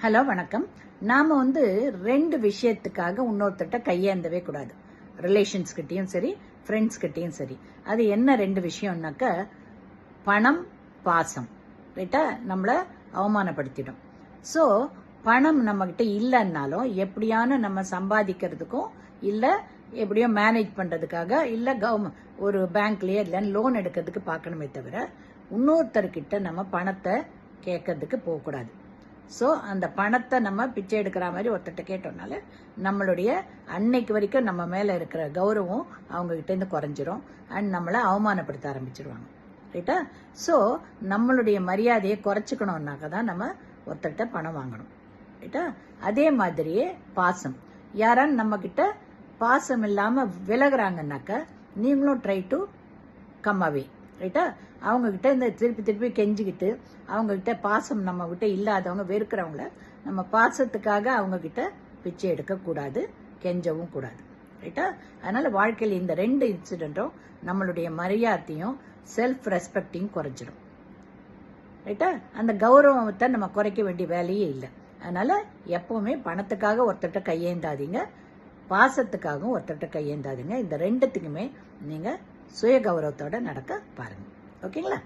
Hello வணக்கம். நாம ரெண்டு விஷயத்துக்காக இன்னொருத்தட்ட கையேந்தவே கூடாது. ரிலேஷன்ஸ் கிட்டயும் சரி, ஃப்ரெண்ட்ஸ் கிட்டயும் சரி. அது என்ன ரெண்டு விஷயம்னாக்க, பணம், பாசம். ரைட்டா? நம்மள அவமானப்படுத்திடும். ஸோ பணம் நம்ம கிட்ட இல்லைன்னாலும் எப்படியான நம்ம சம்பாதிக்கிறதுக்கும் இல்ல எப்படியோ மேனேஜ் பண்றதுக்காக இல்ல ஒரு பேங்க்லயே இல்ல லோன் எடுக்கிறதுக்கு பார்க்கணுமே தவிர இன்னொருத்தர்கிட்ட நம்ம பணத்தை கேட்கறதுக்கு போகக்கூடாது. ஸோ அந்த பணத்தை நம்ம பிச்சை எடுக்கிற மாதிரி ஒருத்தட்ட கேட்டோம்னால நம்மளுடைய அன்னைக்கு வரைக்கும் நம்ம மேல இருக்கிற கௌரவம் அவங்க கிட்ட இருந்து குறைஞ்சிரும் அண்ட் நம்மளை அவமானப்படுத்த ஆரம்பிச்சிருவாங்க. ரைட்டா? ஸோ நம்மளுடைய மரியாதையை குறைச்சிக்கணும்னாக்க தான் நம்ம ஒருத்தட்ட பணம் வாங்கணும். ரைட்டா? அதே மாதிரியே பாசம். யாரான்னு நம்ம கிட்ட பாசம் இல்லாம விலகுறாங்கன்னாக்க நீங்களும் ட்ரை டு கம் அவே. ரைட்டா? அவங்க கிட்ட இந்த திருப்பி கெஞ்சிக்கிட்டு அவங்க கிட்ட பாசம் நம்ம கிட்ட இல்லாதவங்க வெறுக்கிறவங்கள நம்ம பாசத்துக்காக அவங்க கிட்ட பிச்சை எடுக்க கூடாது, கெஞ்சவும் கூடாது. ரைட்டா? அதனால வாழ்க்கையில் இந்த ரெண்டு இன்சிடென்ட்டும் நம்மளுடைய மரியாதையும் செல்ஃப் ரெஸ்பெக்டையும் குறைஞ்சிடும். ரைட்டா? அந்த கௌரவத்தை நம்ம குறைக்க வேண்டிய வேலையே இல்லை. அதனால எப்பவுமே பணத்துக்காக ஒருத்தட்ட கையேந்தாதீங்க, பாசத்துக்காகவும் ஒருத்தட்ட கையேந்தாதீங்க. இந்த ரெண்டுத்துக்குமே நீங்க சுய கௌரவத்தோட நடக்க பாருங்க. ஓகேங்களா?